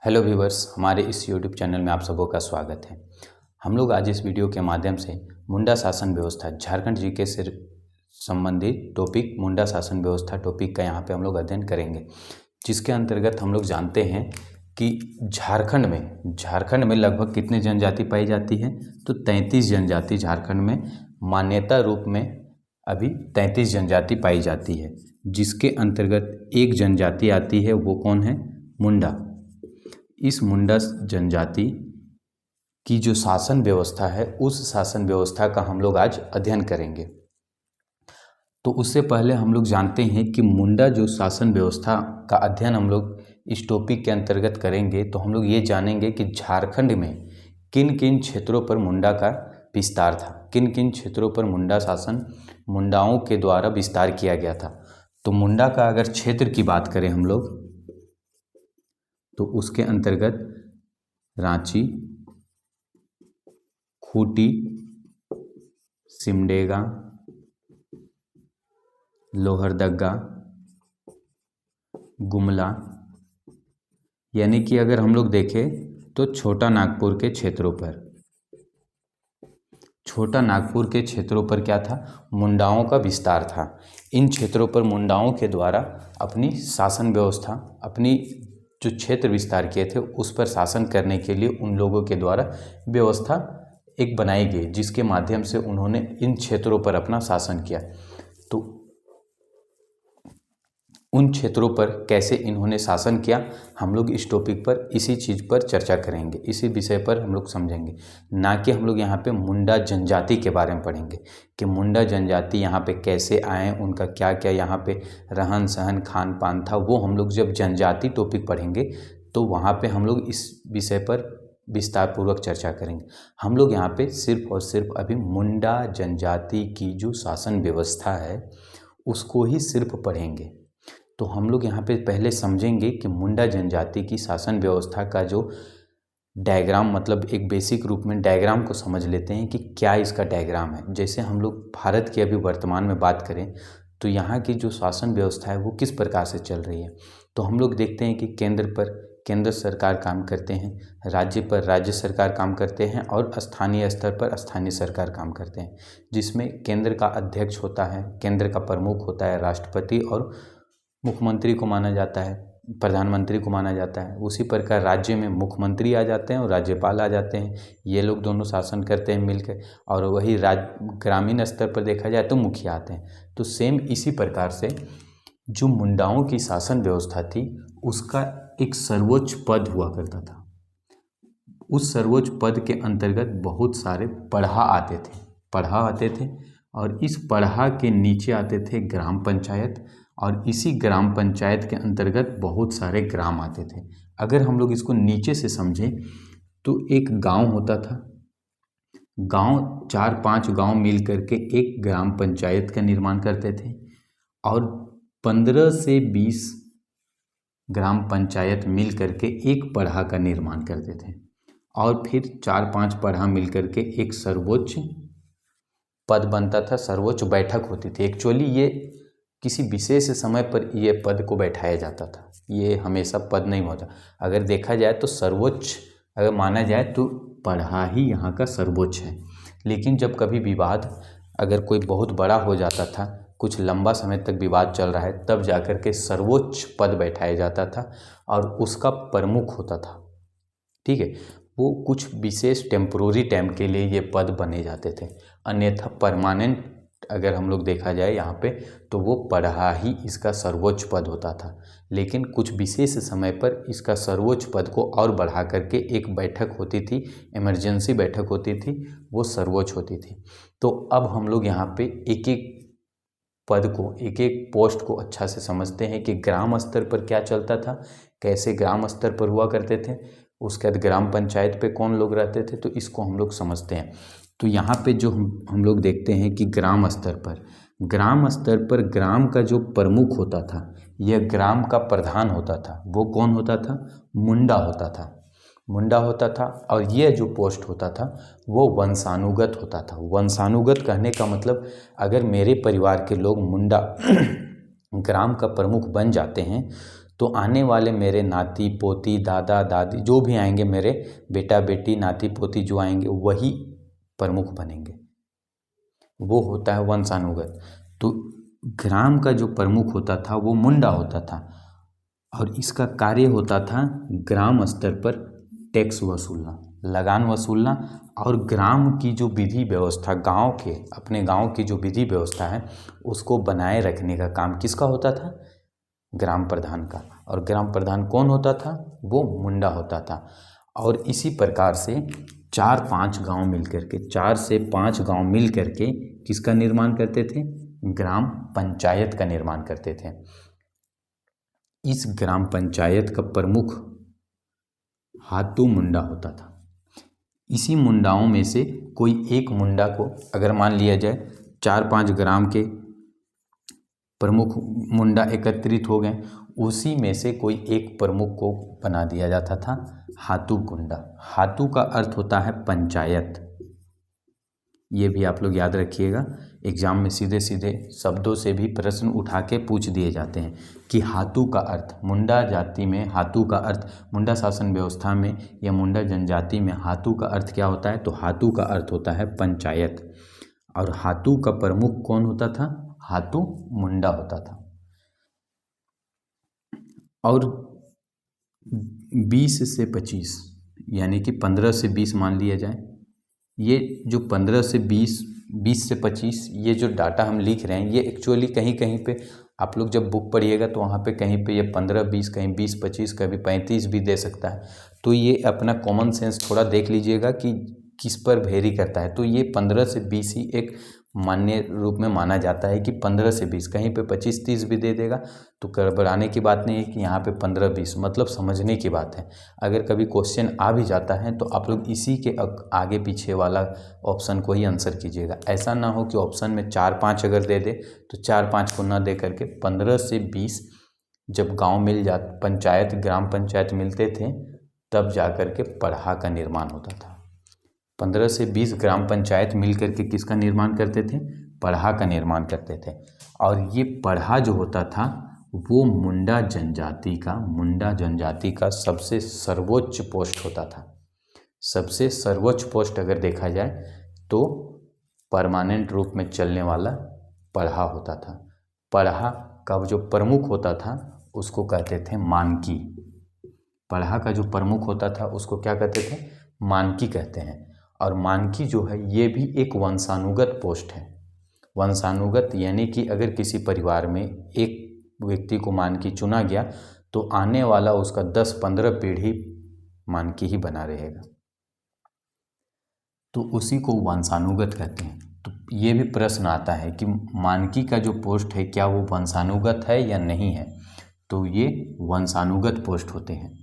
Hello viewers, हमारे इस YouTube channel में आप सबों का स्वागत है। हम लोग आज इस वीडियो के माध्यम से मुंडा शासन व्यवस्था झारखंड जीके से संबंधित टॉपिक मुंडा शासन व्यवस्था टॉपिक का यहाँ पे हम लोग अध्ययन करेंगे, जिसके अंतर्गत हम लोग जानते हैं कि झारखंड में लगभग कितनी जनजाति पाई जाती है। तो 33 जनजाति झारखंड में मान्यता रूप में अभी 33 जनजाति पाई जाती है, जिसके अंतर्गत एक जनजाति आती है। वो कौन है? मुंडा। इस मुंडा जनजाति की जो शासन व्यवस्था है, उस शासन व्यवस्था का हम लोग आज अध्ययन करेंगे। तो उससे पहले हम लोग जानते हैं कि मुंडा जो शासन व्यवस्था का अध्ययन हम लोग इस टॉपिक के अंतर्गत करेंगे, तो हम लोग ये जानेंगे कि झारखंड में किन किन क्षेत्रों पर मुंडा का विस्तार था, किन किन क्षेत्रों पर मुंडा शासन मुंडाओं के द्वारा विस्तार किया गया था। तो मुंडा का अगर क्षेत्र की बात करें हम लोग, तो उसके अंतर्गत रांची, खूंटी, सिमडेगा, लोहरदगा, गुमला, यानी कि अगर हम लोग देखें तो छोटा नागपुर के क्षेत्रों पर क्या था? मुंडाओं का विस्तार था। इन क्षेत्रों पर मुंडाओं के द्वारा अपनी शासन व्यवस्था, अपनी जो क्षेत्र विस्तार किए थे उस पर शासन करने के लिए उन लोगों के द्वारा व्यवस्था एक बनाई गई, जिसके माध्यम से उन्होंने इन क्षेत्रों पर अपना शासन किया। तो उन क्षेत्रों पर कैसे इन्होंने शासन किया, हम लोग इस टॉपिक पर इसी चीज़ पर चर्चा करेंगे, इसी विषय पर हम लोग समझेंगे। ना कि हम लोग यहाँ पे मुंडा जनजाति के बारे में पढ़ेंगे कि मुंडा जनजाति यहाँ पे कैसे आए, उनका क्या क्या यहाँ पे रहन सहन खान पान था। वो हम लोग जब जनजाति टॉपिक पढ़ेंगे तो वहाँ पे हम लोग इस विषय पर विस्तार पूर्वक चर्चा करेंगे। हम लोग यहाँ पे सिर्फ और सिर्फ अभी मुंडा जनजाति की जो शासन व्यवस्था है उसको ही सिर्फ पढ़ेंगे। तो हम लोग यहाँ पे पहले समझेंगे कि मुंडा जनजाति की शासन व्यवस्था का जो डायग्राम, मतलब एक बेसिक रूप में डायग्राम को समझ लेते हैं कि क्या इसका डायग्राम है। जैसे हम लोग भारत की अभी वर्तमान में बात करें तो यहाँ की जो शासन व्यवस्था है वो किस प्रकार से चल रही है। तो हम लोग देखते हैं कि केंद्र पर केंद्र सरकार काम करते हैं, राज्य पर राज्य सरकार काम करते हैं और स्थानीय स्तर पर स्थानीय सरकार काम करते हैं, जिसमें केंद्र का अध्यक्ष होता है, केंद्र का प्रमुख होता है राष्ट्रपति, और मुख्यमंत्री को माना जाता है, प्रधानमंत्री को माना जाता है। उसी प्रकार राज्य में मुख्यमंत्री आ जाते हैं और राज्यपाल आ जाते हैं, ये लोग दोनों शासन करते हैं मिलकर। और वही ग्रामीण स्तर पर देखा जाए तो मुखिया आते हैं। तो सेम इसी प्रकार से जो मुंडाओं की शासन व्यवस्था थी उसका एक सर्वोच्च पद हुआ करता था। उस सर्वोच्च पद के अंतर्गत बहुत सारे पढ़ा आते थे और इस पढ़ा के नीचे आते थे ग्राम पंचायत, और इसी ग्राम पंचायत के अंतर्गत बहुत सारे ग्राम आते थे। अगर हम लोग इसको नीचे से समझें तो एक गांव होता था, गांव 4-5 गांव मिल करके एक ग्राम पंचायत का निर्माण करते थे, और 15 से 20 ग्राम पंचायत मिल करके एक पढ़ा का निर्माण करते थे, और फिर 4-5 पढ़ा मिल करके एक सर्वोच्च पद बनता था, सर्वोच्च बैठक होती थी। एक्चुअली ये किसी विशेष समय पर ये पद को बैठाया जाता था, ये हमेशा पद नहीं होता। अगर देखा जाए तो सर्वोच्च अगर माना जाए तो पढ़ा ही यहाँ का सर्वोच्च है। लेकिन जब कभी विवाद अगर कोई बहुत बड़ा हो जाता था, कुछ लंबा समय तक विवाद चल रहा है, तब जाकर के सर्वोच्च पद बैठाया जाता था और उसका प्रमुख होता था। ठीक है, वो कुछ विशेष टेम्पोररी टाइम के लिए ये पद बने जाते थे, अन्यथा परमानेंट अगर हम लोग देखा जाए यहाँ पे तो वो पढ़ा ही इसका सर्वोच्च पद होता था। लेकिन कुछ विशेष समय पर इसका सर्वोच्च पद को और बढ़ा करके एक बैठक होती थी, इमरजेंसी बैठक होती थी, वो सर्वोच्च होती थी। तो अब हम लोग यहाँ पे एक एक पद को, एक एक पोस्ट को अच्छा से समझते हैं कि ग्राम स्तर पर क्या चलता था, कैसे ग्राम स्तर पर हुआ करते थे, उसके बाद ग्राम पंचायत पे कौन लोग रहते थे, तो इसको हम लोग समझते हैं। तो यहाँ पे जो हम लोग देखते हैं कि ग्राम स्तर पर ग्राम का जो प्रमुख होता था, यह ग्राम का प्रधान होता था। वो कौन होता था? मुंडा होता था। और यह जो पोस्ट होता था वो वंशानुगत होता था। वंशानुगत कहने का मतलब, अगर मेरे परिवार के लोग मुंडा ग्राम का प्रमुख बन जाते हैं तो आने वाले मेरे नाती पोती दादा दादी जो भी आएंगे, मेरे बेटा बेटी नाती पोती जो आएंगे वही प्रमुख बनेंगे। वो होता है वंशानुगत। तो ग्राम का जो प्रमुख होता था वो मुंडा होता था और इसका कार्य होता था ग्राम स्तर पर टैक्स वसूलना, लगान वसूलना और ग्राम की जो विधि व्यवस्था, गांव के अपने गांव की जो विधि व्यवस्था है उसको बनाए रखने का काम किसका होता था? ग्राम प्रधान का। और ग्राम प्रधान कौन होता था? वो मुंडा होता था। और इसी प्रकार से 4-5 गांव मिल करके, 4 से 5 गांव मिल करके किसका निर्माण करते थे? ग्राम पंचायत का निर्माण करते थे। इस ग्राम पंचायत का प्रमुख हातू मुंडा होता था। इसी मुंडाओं में से कोई एक मुंडा को अगर मान लिया जाए 4-5 ग्राम के प्रमुख मुंडा एकत्रित हो गए, उसी में से कोई एक प्रमुख को बना दिया जाता था हातू गुंडा। हातू का अर्थ होता है पंचायत। ये भी आप लोग याद रखिएगा, एग्जाम में सीधे सीधे शब्दों से भी प्रश्न उठा के पूछ दिए जाते हैं कि हातू का अर्थ, मुंडा जाति में हातू का अर्थ, मुंडा शासन व्यवस्था में या मुंडा जनजाति में हातू का अर्थ क्या होता है? तो हातू का अर्थ होता है पंचायत। और हातू का प्रमुख कौन होता था? हातू मुंडा होता था। और 20 से 25 यानी कि 15 से 20 मान लिया जाए, ये जो 15 से 20, 20 से 25 ये जो डाटा हम लिख रहे हैं ये एक्चुअली कहीं कहीं पे आप लोग जब बुक पढ़िएगा तो वहाँ पे कहीं पे ये 15-20, कहीं 20-25, कभी 35 भी दे सकता है। तो ये अपना कॉमन सेंस थोड़ा देख लीजिएगा कि किस पर वेरी करता है। तो ये 15 से 20 ही एक मान्य रूप में माना जाता है कि 15 से 20, कहीं पे 25-30 भी दे देगा तो गड़बड़ाने की बात नहीं है कि यहाँ पे 15-20, मतलब समझने की बात है। अगर कभी क्वेश्चन आ भी जाता है तो आप लोग इसी के आगे पीछे वाला ऑप्शन को ही आंसर कीजिएगा। ऐसा ना हो कि ऑप्शन में 4-5 अगर दे दे तो 4-5 को ना दे करके 15 से 20 जब गाँव मिल जा, पंचायत ग्राम पंचायत मिलते थे तब जा कर के पढ़ा का निर्माण होता था। 15 से 20 ग्राम पंचायत मिल करके किसका निर्माण करते थे? पढ़ा का निर्माण करते थे। और ये पढ़ा जो होता था वो मुंडा जनजाति का सबसे सर्वोच्च पोस्ट होता था। सबसे सर्वोच्च पोस्ट अगर देखा जाए तो परमानेंट रूप में चलने वाला पढ़ा होता था। पढ़ा का जो प्रमुख होता था उसको कहते थे मानकी। पढ़ा का जो प्रमुख होता था उसको क्या कहते थे? मानकी कहते हैं। और मानकी जो है ये भी एक वंशानुगत पोस्ट है। वंशानुगत यानी कि अगर किसी परिवार में एक व्यक्ति को मानकी चुना गया तो आने वाला उसका 10-15 पीढ़ी मानकी ही बना रहेगा, तो उसी को वंशानुगत कहते हैं। तो ये भी प्रश्न आता है कि मानकी का जो पोस्ट है क्या वो वंशानुगत है या नहीं है? तो ये वंशानुगत पोस्ट होते हैं।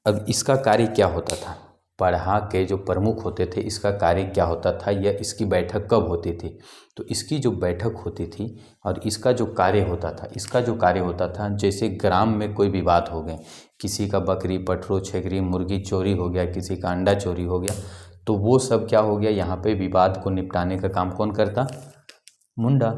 अब इसका कार्य क्या होता था? पढ़ा के जो प्रमुख होते थे इसका कार्य क्या होता था या इसकी बैठक कब होती थी? तो इसकी जो बैठक होती थी और इसका जो कार्य होता था, इसका जो कार्य होता था जैसे ग्राम में कोई विवाद हो गए, किसी का बकरी पठरू छेगरी मुर्गी चोरी हो गया, किसी का अंडा चोरी हो गया, तो वो सब क्या हो गया, यहाँ पे विवाद को निपटाने का काम कौन करता? मुंडा।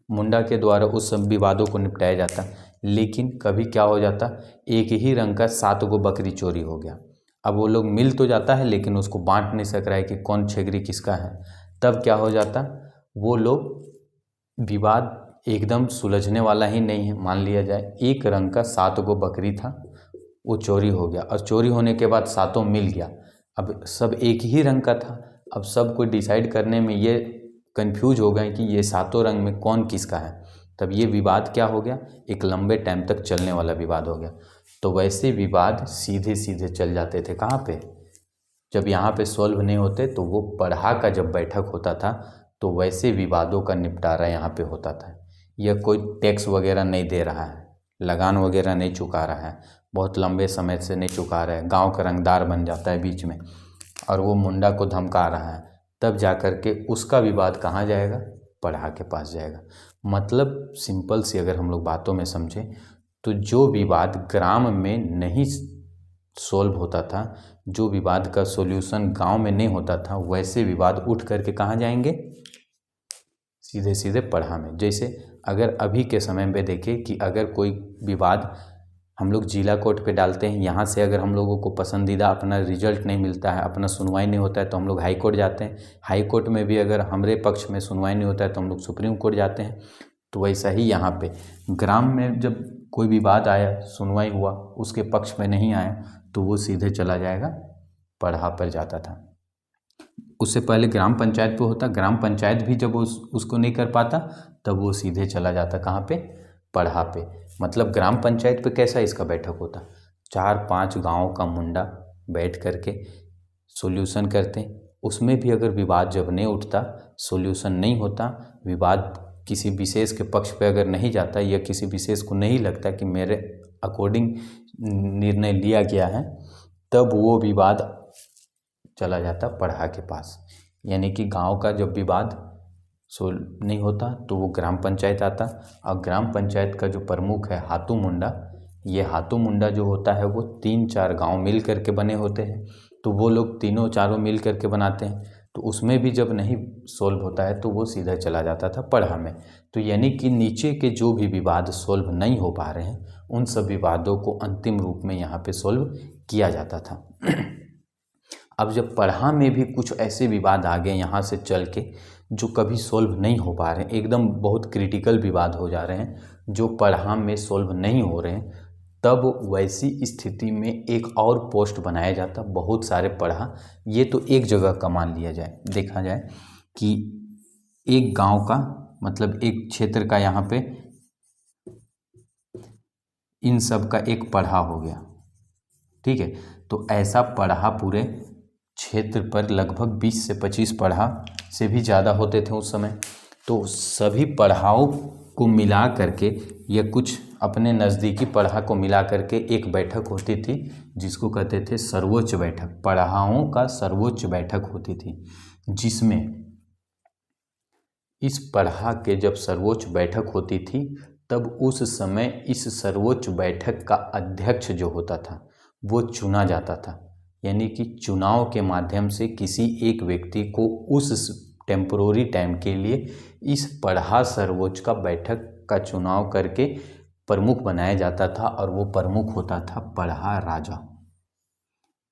मुंडा के द्वारा उस सब विवादों को निपटाया जाता। लेकिन कभी क्या हो जाता, एक ही रंग का 7 गो बकरी चोरी हो गया। अब वो लोग मिल तो जाता है लेकिन उसको बांट नहीं सक रहा है कि कौन छेगरी किसका है। तब क्या हो जाता, वो लोग विवाद एकदम सुलझने वाला ही नहीं है। मान लिया जाए एक रंग का 7 गो बकरी था, वो चोरी हो गया और चोरी होने के बाद 7 मिल गया। अब सब एक ही रंग का था। अब सब को डिसाइड करने में ये कंफ्यूज हो गए कि ये 7 रंग में कौन किसका है। तब ये विवाद क्या हो गया, एक लंबे टाइम तक चलने वाला विवाद हो गया। तो वैसे विवाद सीधे सीधे चल जाते थे कहाँ पे, जब यहाँ पे सॉल्व नहीं होते तो वो पढ़ा का जब बैठक होता था तो वैसे विवादों का निपटारा यहाँ पे होता था। यह कोई टैक्स वगैरह नहीं दे रहा है, लगान वगैरह नहीं चुका रहा है, बहुत लंबे समय से नहीं चुका रहा है, गाँव का रंगदार बन जाता है बीच में और वो मुंडा को धमका रहा है, तब जा कर के उसका विवाद कहाँ जाएगा, पढ़ा के पास जाएगा। मतलब सिंपल सी अगर हम लोग बातों में समझें तो जो विवाद ग्राम में नहीं सॉल्व होता था, जो विवाद का सॉल्यूशन गांव में नहीं होता था, वैसे विवाद उठ करके कहाँ जाएंगे, सीधे सीधे पढ़ा में। जैसे अगर अभी के समय में देखें कि अगर कोई विवाद हम लोग जिला कोर्ट पे डालते हैं, यहाँ से अगर हम लोगों को पसंदीदा अपना रिजल्ट नहीं मिलता है, अपना सुनवाई नहीं होता है, तो हम लोग हाई कोर्ट जाते हैं। हाई कोर्ट में भी अगर हमारे पक्ष में सुनवाई नहीं होता है तो हम लोग सुप्रीम कोर्ट जाते हैं। तो वैसा ही यहाँ पे ग्राम में जब कोई विवाद आया, सुनवाई हुआ, उसके पक्ष में नहीं आया तो वो सीधे चला जाएगा पढ़ा पर जाता था। उससे पहले ग्राम पंचायत पे होता, ग्राम पंचायत भी जब उसको नहीं कर पाता तब वो सीधे चला जाता कहाँ पे, पढ़ा पे। मतलब ग्राम पंचायत पे कैसा इसका बैठक होता, 4-5 गाँव का मुंडा बैठ करके सॉल्यूशन करते। उसमें भी अगर विवाद जब नहीं उठता, सॉल्यूशन नहीं होता, विवाद किसी विशेष के पक्ष पे अगर नहीं जाता या किसी विशेष को नहीं लगता कि मेरे अकॉर्डिंग निर्णय लिया गया है, तब वो विवाद चला जाता पढ़ा के पास। यानी कि गांव का जब विवाद सोल्व नहीं होता तो वो ग्राम पंचायत आता। और ग्राम पंचायत का जो प्रमुख है हाथू मुंडा, ये हाथू मुंडा जो होता है वो 3-4 गांव मिल करके बने होते हैं। तो वो लोग तीनों चारों मिल करके बनाते हैं। तो उसमें भी जब नहीं सोल्व होता है तो वो सीधा चला जाता था पढ़ा में। तो यानी कि नीचे के जो भी विवाद सोल्व नहीं हो पा रहे हैं, उन सब विवादों को अंतिम रूप में यहाँ पे सोल्व किया जाता था। अब जब पढ़ा में भी कुछ ऐसे विवाद आ गए यहाँ से चल के जो कभी सोल्व नहीं हो पा रहे हैं, एकदम बहुत क्रिटिकल विवाद हो जा रहे हैं जो पढ़ा में सोल्व नहीं हो रहे हैं, तब वैसी स्थिति में एक और पोस्ट बनाया जाता। बहुत सारे पढ़ा, ये तो एक जगह का मान लिया जाए, देखा जाए कि एक गांव का मतलब एक क्षेत्र का यहाँ पे इन सब का एक पढ़ा हो गया, ठीक है। तो ऐसा पढ़ा पूरे क्षेत्र पर लगभग 20 से 25 पढ़ा से भी ज़्यादा होते थे उस समय। तो सभी पढ़ाओं को मिला करके या कुछ अपने नज़दीकी पढ़ा को मिला करके एक बैठक होती थी जिसको कहते थे सर्वोच्च बैठक। पढ़ाओं का सर्वोच्च बैठक होती थी, जिसमें इस पढ़ा के जब सर्वोच्च बैठक होती थी तब उस समय इस सर्वोच्च बैठक का अध्यक्ष जो होता था वो चुना जाता था। यानी कि चुनाव के माध्यम से किसी एक व्यक्ति को उस टेम्पोररी टाइम के लिए इस पढ़ा सर्वोच्च का बैठक का चुनाव करके प्रमुख बनाया जाता था, और वो प्रमुख होता था पढ़ा राजा।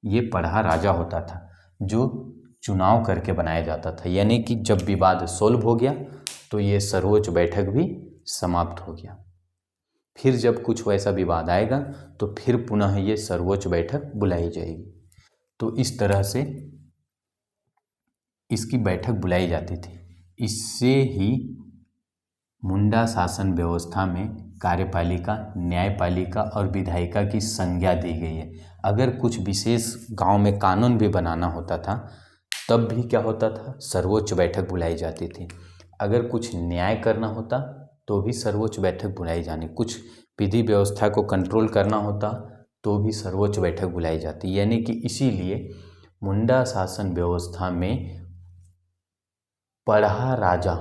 ये पढ़ा राजा होता था जो चुनाव करके बनाया जाता था। यानी कि जब विवाद सोल्व हो गया तो ये सर्वोच्च बैठक भी समाप्त हो गया। फिर जब कुछ वैसा विवाद आएगा तो फिर पुनः ये सर्वोच्च बैठक बुलाई जाएगी। तो इस तरह से इसकी बैठक बुलाई जाती थी। इससे ही मुंडा शासन व्यवस्था में कार्यपालिका, न्यायपालिका और विधायिका की संज्ञा दी गई है। अगर कुछ विशेष गांव में कानून भी बनाना होता था तब भी क्या होता था, सर्वोच्च बैठक बुलाई जाती थी। अगर कुछ न्याय करना होता तो भी सर्वोच्च बैठक बुलाई जानी, कुछ विधि व्यवस्था को कंट्रोल करना होता तो भी सर्वोच्च बैठक बुलाई जाती। यानी कि इसीलिए मुंडा शासन व्यवस्था में पढ़ा राजा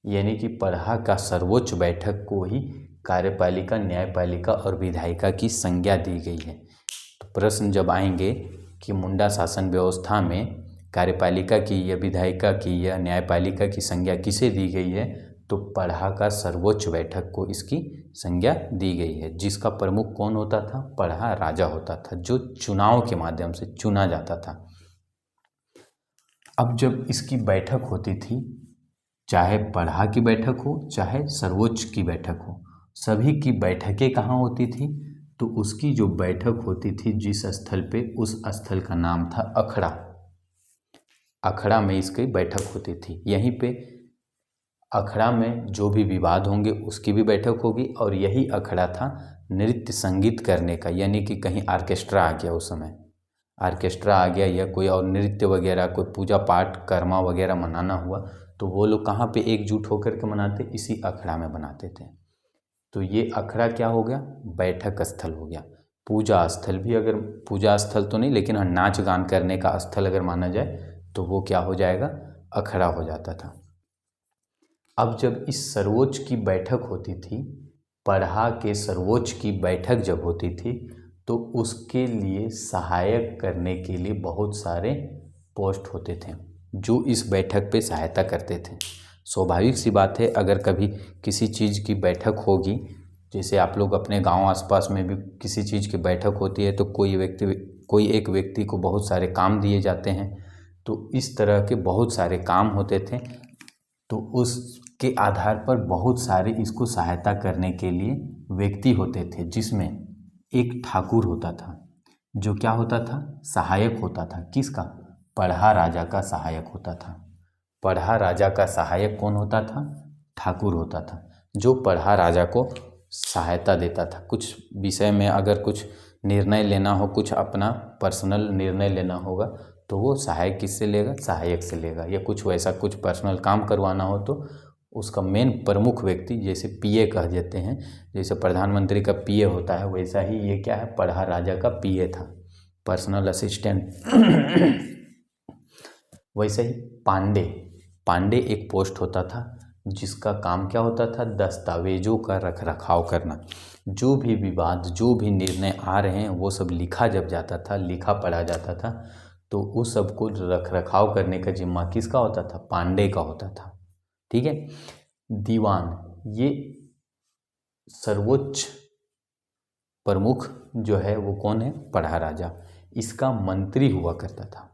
यानी कि पढ़ा का सर्वोच्च बैठक को ही कार्यपालिका, न्यायपालिका और विधायिका की संज्ञा दी गई है। तो प्रश्न जब आएंगे कि मुंडा शासन व्यवस्था में कार्यपालिका की या विधायिका की या न्यायपालिका की संज्ञा किसे दी गई है, तो पढ़ा का सर्वोच्च बैठक को इसकी संज्ञा दी गई है, जिसका प्रमुख कौन होता था, पढ़ा राजा होता था, जो चुनाव के माध्यम से चुना जाता था। अब जब इसकी बैठक होती थी, चाहे पढ़ा की बैठक हो चाहे सर्वोच्च की बैठक हो, सभी की बैठकें कहाँ होती थी, तो उसकी जो बैठक होती थी जिस स्थल पे, उस स्थल का नाम था अखड़ा। अखड़ा में इसकी बैठक होती थी। यहीं पे अखड़ा में जो भी विवाद होंगे उसकी भी बैठक होगी, और यही अखड़ा था नृत्य संगीत करने का। यानी कि कहीं ऑर्केस्ट्रा आ गया, उस समय ऑर्केस्ट्रा आ गया या कोई और नृत्य वगैरह, कोई पूजा पाठ कर्मा वगैरह मनाना हुआ, तो वो लोग कहाँ पे एकजुट होकर के मनाते, इसी अखड़ा में बनाते थे। तो ये अखड़ा क्या हो गया, बैठक स्थल हो गया। पूजा स्थल भी, अगर पूजा स्थल तो नहीं लेकिन नाच गान करने का स्थल अगर माना जाए तो वो क्या हो जाएगा, अखड़ा हो जाता था। अब जब इस सर्वोच्च की बैठक होती थी, पढ़ा के सर्वोच्च की बैठक जब होती थी, तो उसके लिए सहायक करने के लिए बहुत सारे पोस्ट होते थे जो इस बैठक पे सहायता करते थे। स्वाभाविक सी बात है, अगर कभी किसी चीज़ की बैठक होगी, जैसे आप लोग अपने गांव आसपास में भी किसी चीज़ की बैठक होती है तो कोई एक व्यक्ति को बहुत सारे काम दिए जाते हैं। तो इस तरह के बहुत सारे काम होते थे, तो उसके आधार पर बहुत सारे इसको सहायता करने के लिए व्यक्ति होते थे, जिसमें एक ठाकुर होता था जो क्या होता था, सहायक होता था। किसका? पढ़ा राजा का सहायक होता था। पढ़ा राजा का सहायक कौन होता था? ठाकुर होता था, जो पढ़ा राजा को सहायता देता था। कुछ विषय में अगर कुछ निर्णय लेना हो, कुछ अपना पर्सनल निर्णय लेना होगा, तो वो सहायक किससे लेगा? सहायक से लेगा। या कुछ वैसा कुछ पर्सनल काम करवाना हो तो उसका मेन प्रमुख व्यक्ति, जैसे पीए कह देते हैं, जैसे प्रधानमंत्री का पीए होता है, वैसा ही ये क्या है, पढ़ा राजा का पीए था, पर्सनल असिस्टेंट। वैसे ही पांडे एक पोस्ट होता था जिसका काम क्या होता था? दस्तावेजों का रख रखाव करना। जो भी विवाद, जो भी निर्णय आ रहे हैं, वो सब लिखा जब जाता था, लिखा पढ़ा जाता था, तो उस सब को रख रखाव करने का जिम्मा किसका होता था? पांडे का होता था। ठीक है। दीवान, ये सर्वोच्च प्रमुख जो है वो कौन है? पढ़ा राजा, इसका मंत्री हुआ करता था।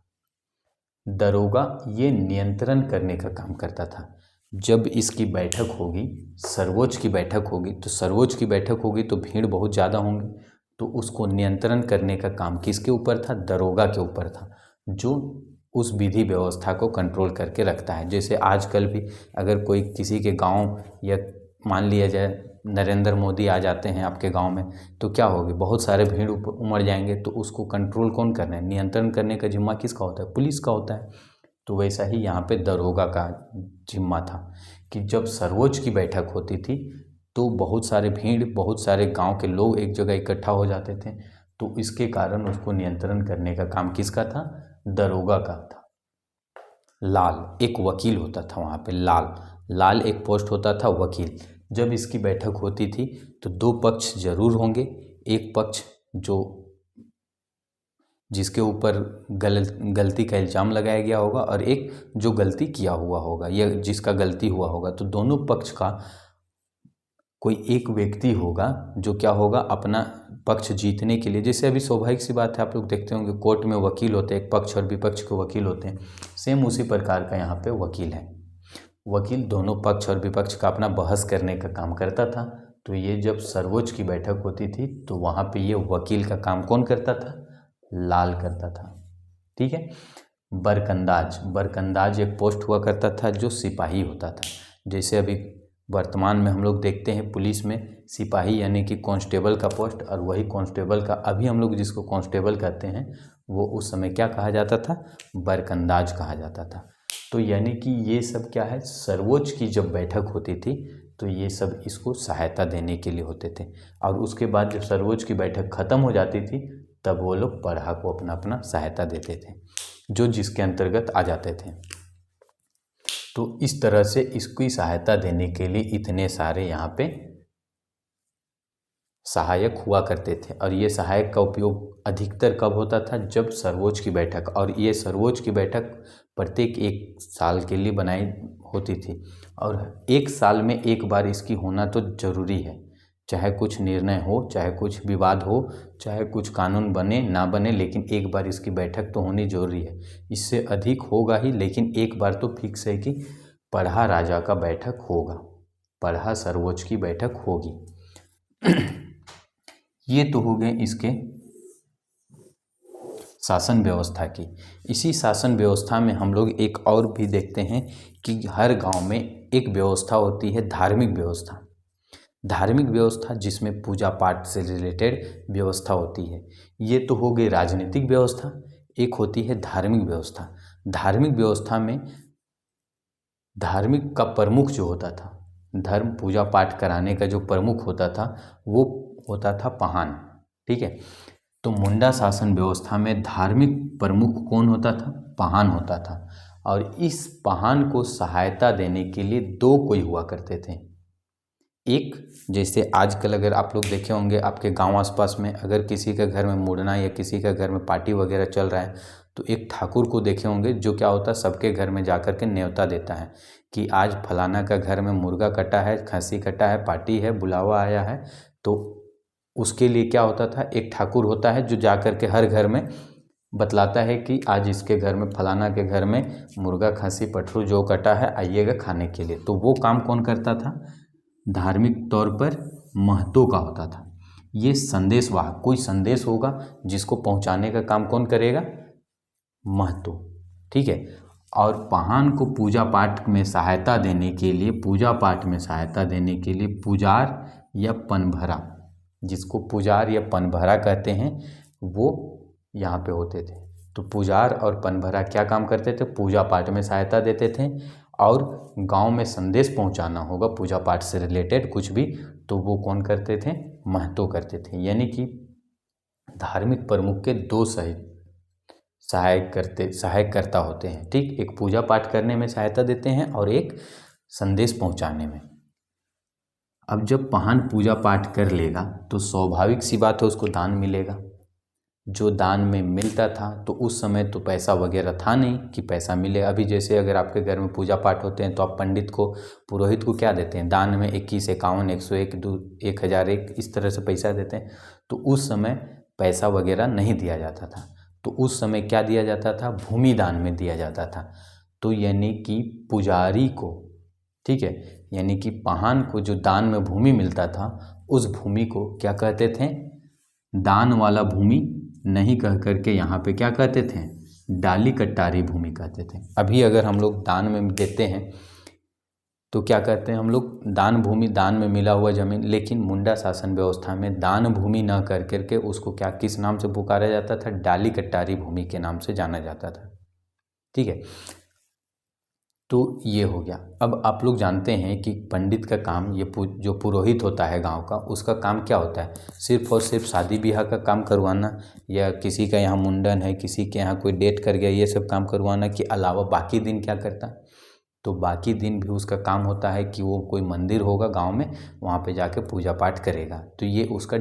दरोगा, ये नियंत्रण करने का काम करता था। जब इसकी बैठक होगी, सर्वोच्च की बैठक होगी, तो सर्वोच्च की बैठक होगी तो भीड़ बहुत ज़्यादा होंगी, तो उसको नियंत्रण करने का काम किसके ऊपर था? दरोगा के ऊपर था, जो उस विधि व्यवस्था को कंट्रोल करके रखता है। जैसे आजकल भी अगर कोई किसी के गांव, या मान लिया जाए नरेंद्र मोदी आ जाते हैं आपके गांव में, तो क्या होगी? बहुत सारे भीड़ उमड़ जाएंगे, तो उसको कंट्रोल कौन करना है? नियंत्रण करने का जिम्मा किसका होता है? पुलिस का होता है। तो वैसा ही यहाँ पे दरोगा का जिम्मा था कि जब सर्वोच्च की बैठक होती थी तो बहुत सारे भीड़, बहुत सारे गांव के लोग एक जगह इकट्ठा हो जाते थे, तो इसके कारण उसको नियंत्रण करने का काम किसका था? दरोगा का था। लाल, एक वकील होता था वहाँ पे। लाल एक पोस्ट होता था, वकील। जब इसकी बैठक होती थी तो दो पक्ष जरूर होंगे। एक पक्ष जिसके ऊपर गलती का इल्ज़ाम लगाया गया होगा, और एक जो गलती किया हुआ होगा या जिसका गलती हुआ होगा। तो दोनों पक्ष का कोई एक व्यक्ति होगा जो क्या होगा, अपना पक्ष जीतने के लिए, जैसे अभी स्वाभाविक सी बात है, आप लोग देखते होंगे कोर्ट में वकील होते हैं, एक पक्ष और विपक्ष के वकील होते हैं, सेम उसी प्रकार का यहाँ पे वकील है। वकील दोनों पक्ष और विपक्ष का अपना बहस करने का काम करता था। तो ये जब सर्वोच्च की बैठक होती थी तो वहाँ पे ये वकील का काम कौन करता था? लाल करता था। ठीक है। बरकंदाज एक पोस्ट हुआ करता था जो सिपाही होता था। जैसे अभी वर्तमान में हम लोग देखते हैं पुलिस में सिपाही यानी कि कांस्टेबल का पोस्ट, और वही कांस्टेबल का अभी हम लोग जिसको कांस्टेबल कहते हैं वो उस समय क्या कहा जाता था? बरकंदाज कहा जाता था। तो यानी कि ये सब क्या है, सर्वोच्च की जब बैठक होती थी तो ये सब इसको सहायता देने के लिए होते थे, और उसके बाद जब सर्वोच्च की बैठक ख़त्म हो जाती थी तब वो लोग पढ़ा को अपना अपना सहायता देते थे, जो जिसके अंतर्गत आ जाते थे। तो इस तरह से इसकी सहायता देने के लिए इतने सारे यहाँ पे सहायक हुआ करते थे। और ये सहायक का उपयोग अधिकतर कब होता था? जब सर्वोच्च की बैठक, और ये सर्वोच्च की बैठक प्रत्येक 1 साल के लिए बनाई होती थी, और 1 साल में एक बार इसकी होना तो जरूरी है। चाहे कुछ निर्णय हो, चाहे कुछ विवाद हो, चाहे कुछ कानून बने ना बने, लेकिन एक बार इसकी बैठक तो होनी जरूरी है। इससे अधिक होगा ही, लेकिन एक बार तो फिक्स है कि पढ़ा राजा का बैठक होगा, पढ़ा सर्वोच्च की बैठक होगी। ये तो हो गए इसके शासन व्यवस्था की। इसी शासन व्यवस्था में हम लोग एक और भी देखते हैं कि हर गांव में एक व्यवस्था होती है, धार्मिक व्यवस्था। धार्मिक व्यवस्था जिसमें पूजा पाठ से रिलेटेड व्यवस्था होती है। ये तो हो गई राजनीतिक व्यवस्था। एक होती है धार्मिक व्यवस्था। धार्मिक व्यवस्था में धार्मिक का प्रमुख जो होता था, धर्म पूजा पाठ कराने का जो प्रमुख होता था वो होता था पहान। ठीक है। तो मुंडा शासन व्यवस्था में धार्मिक प्रमुख कौन होता था? पहान होता था। और इस पहान को सहायता देने के लिए 2 कोई हुआ करते थे। एक जैसे आजकल अगर आप लोग देखे होंगे आपके गांव आसपास में, अगर किसी के घर में मुड़ना या किसी का घर में पार्टी वगैरह चल रहा है तो एक ठाकुर को देखे होंगे जो क्या होता है सबके घर में जाकर के न्योता देता है कि आज फलाना का घर में मुर्गा कटा है, खस्सी कटा है, पार्टी है, बुलावा आया है। तो उसके लिए क्या होता था, एक ठाकुर होता है जो जाकर के हर घर में बतलाता है कि आज इसके घर में फलाना के घर में मुर्गा, खस्सी, पठरू जो कटा है आइएगा खाने के लिए। तो वो काम कौन करता था, धार्मिक तौर पर महतों का होता था। ये संदेशवाहक, कोई संदेश होगा जिसको पहुंचाने का काम कौन करेगा, महतो। ठीक है। और पाहन को पूजा पाठ में सहायता देने के लिए, पूजा पाठ में सहायता देने के लिए पुजार या पनभरा, जिसको पुजार या पनभरा कहते हैं, वो यहाँ पे होते थे। तो पुजार और पनभरा क्या काम करते थे, पूजा पाठ में सहायता देते थे। और गांव में संदेश पहुंचाना होगा पूजा पाठ से रिलेटेड कुछ भी, तो वो कौन करते थे, महतो करते थे। यानी कि धार्मिक प्रमुख के दो सहायककर्ता होते हैं। ठीक, एक पूजा पाठ करने में सहायता देते हैं और एक संदेश पहुंचाने में। अब जब पाहन पूजा पाठ कर लेगा तो स्वाभाविक सी बात है उसको दान मिलेगा। जो दान में मिलता था, तो उस समय तो पैसा वगैरह था नहीं कि पैसा मिले। अभी जैसे अगर आपके घर में पूजा पाठ होते हैं तो आप पंडित को, पुरोहित को क्या देते हैं, दान में 21, 51, 101, 1001 इस तरह से पैसा देते हैं। तो उस समय पैसा वगैरह नहीं दिया जाता था। तो उस समय क्या दिया जाता था, भूमि दान में दिया जाता था। तो यानी कि पुजारी को, ठीक है, यानी कि पाहन को जो दान में भूमि मिलता था, उस भूमि को क्या कहते थे, दान वाला भूमि नहीं कह करके यहाँ पे क्या कहते थे, डाली कटारी भूमि कहते थे। अभी अगर हम लोग दान में देते हैं तो क्या कहते हैं हम लोग, दान भूमि, दान में मिला हुआ जमीन। लेकिन मुंडा शासन व्यवस्था में दान भूमि न कर करके उसको क्या, किस नाम से पुकारा जाता था, डाली कटारी भूमि के नाम से जाना जाता था। ठीक है, तो ये हो गया। अब आप लोग जानते हैं कि पंडित का काम, ये जो पुरोहित होता है गांव का, उसका काम क्या होता है, सिर्फ और सिर्फ शादी ब्याह का काम करवाना, या किसी का यहाँ मुंडन है, किसी के यहाँ कोई डेट कर गया, ये सब काम करवाना के अलावा बाकी दिन क्या करता, तो बाकी दिन भी उसका काम होता है कि वो कोई मंदिर होगा गांव में, वहाँ पे जाके पूजा पाठ करेगा। तो ये उसका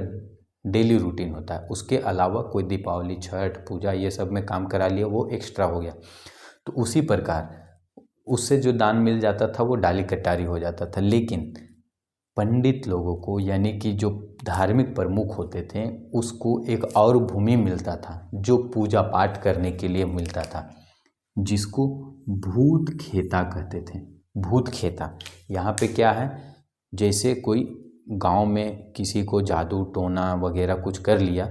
डेली रूटीन होता है। उसके अलावा कोई दीपावली, छठ पूजा ये सब में काम करा लिया, वो एक्स्ट्रा हो गया। तो उसी प्रकार उससे जो दान मिल जाता था वो डाली कटारी हो जाता था। लेकिन पंडित लोगों को, यानी कि जो धार्मिक प्रमुख होते थे, उसको एक और भूमि मिलता था जो पूजा पाठ करने के लिए मिलता था, जिसको भूत खेता कहते थे। भूत खेता, यहाँ पे क्या है, जैसे कोई गांव में किसी को जादू टोना वगैरह कुछ कर लिया,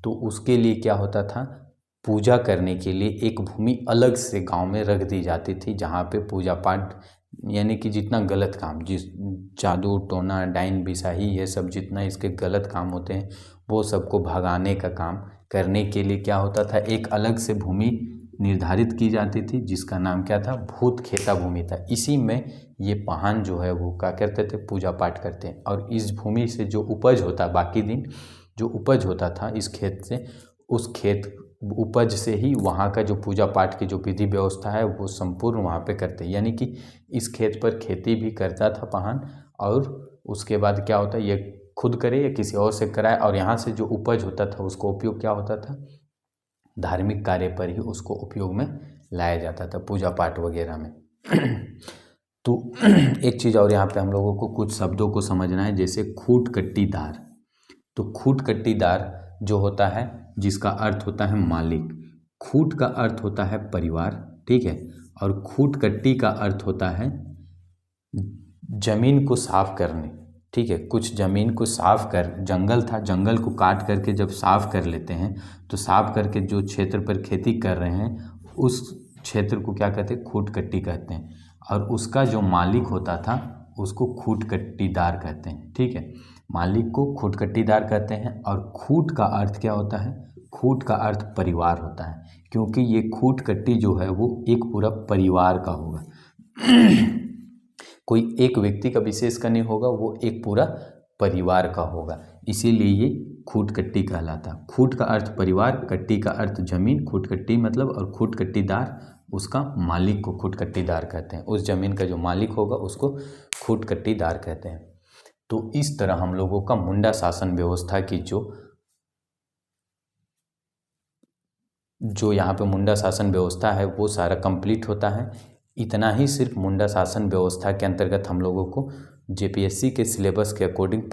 तो उसके लिए क्या होता था, पूजा करने के लिए एक भूमि अलग से गांव में रख दी जाती थी, जहाँ पे पूजा पाठ, यानी कि जितना गलत काम, जिस जादू टोना डाइन बिसाही ये सब जितना इसके गलत काम होते हैं, वो सबको भगाने का काम करने के लिए क्या होता था, एक अलग से भूमि निर्धारित की जाती थी, जिसका नाम क्या था, भूत खेता भूमि था। इसी में ये पाहन जो है वो क्या करते थे, पूजा पाठ करते हैं। और इस भूमि से जो उपज होता, बाकी दिन जो उपज होता था इस खेत से, उस खेत उपज से ही वहाँ का जो पूजा पाठ की जो विधि व्यवस्था है वो संपूर्ण वहाँ पे करते हैं। यानी कि इस खेत पर खेती भी करता था पाहन, और उसके बाद क्या होता है, ये खुद करे या किसी और से कराए, और यहाँ से जो उपज होता था उसको उपयोग क्या होता था, धार्मिक कार्य पर ही उसको उपयोग में लाया जाता था, पूजा पाठ वगैरह में। तो एक चीज़ और यहाँ पे हम लोगों को कुछ शब्दों को समझना है, जैसे खूट कट्टीदार। तो खूट कट्टीदार जो होता है, जिसका अर्थ होता है मालिक। खूट का अर्थ होता है परिवार, ठीक है, और खूट कट्टी का अर्थ होता है जमीन को साफ करने। ठीक है, कुछ ज़मीन को साफ कर, जंगल था, जंगल को काट करके जब साफ कर लेते हैं, तो साफ करके जो क्षेत्र पर खेती कर रहे हैं उस क्षेत्र को क्या कहते हैं, खूट कट्टी कहते हैं। और उसका जो मालिक होता था उसको खूट कट्टीदार कहते हैं। ठीक है, मालिक को खूट कट्टीदार कहते हैं। और खूट का अर्थ क्या होता है, खूट का अर्थ परिवार होता है, क्योंकि ये खूट कट्टी जो है वो एक पूरा परिवार का होगा। कोई एक व्यक्ति का विशेष का नहीं होगा, वो एक पूरा परिवार का होगा, इसीलिए ये खूट कट्टी कहलाता। खूट का अर्थ परिवार, कट्टी का अर्थ जमीन, खूट कट्टी मतलब, और खूट कट्टीदार उसका मालिक को खूट कट्टीदार कहते हैं। उस जमीन का जो मालिक होगा उसको खूट कट्टीदार कहते हैं। तो इस तरह हम लोगों का मुंडा शासन व्यवस्था की जो यहाँ पे मुंडा शासन व्यवस्था है वो सारा कंप्लीट होता है। इतना ही सिर्फ मुंडा शासन व्यवस्था के अंतर्गत हम लोगों को जेपीएससी के सिलेबस के अकॉर्डिंग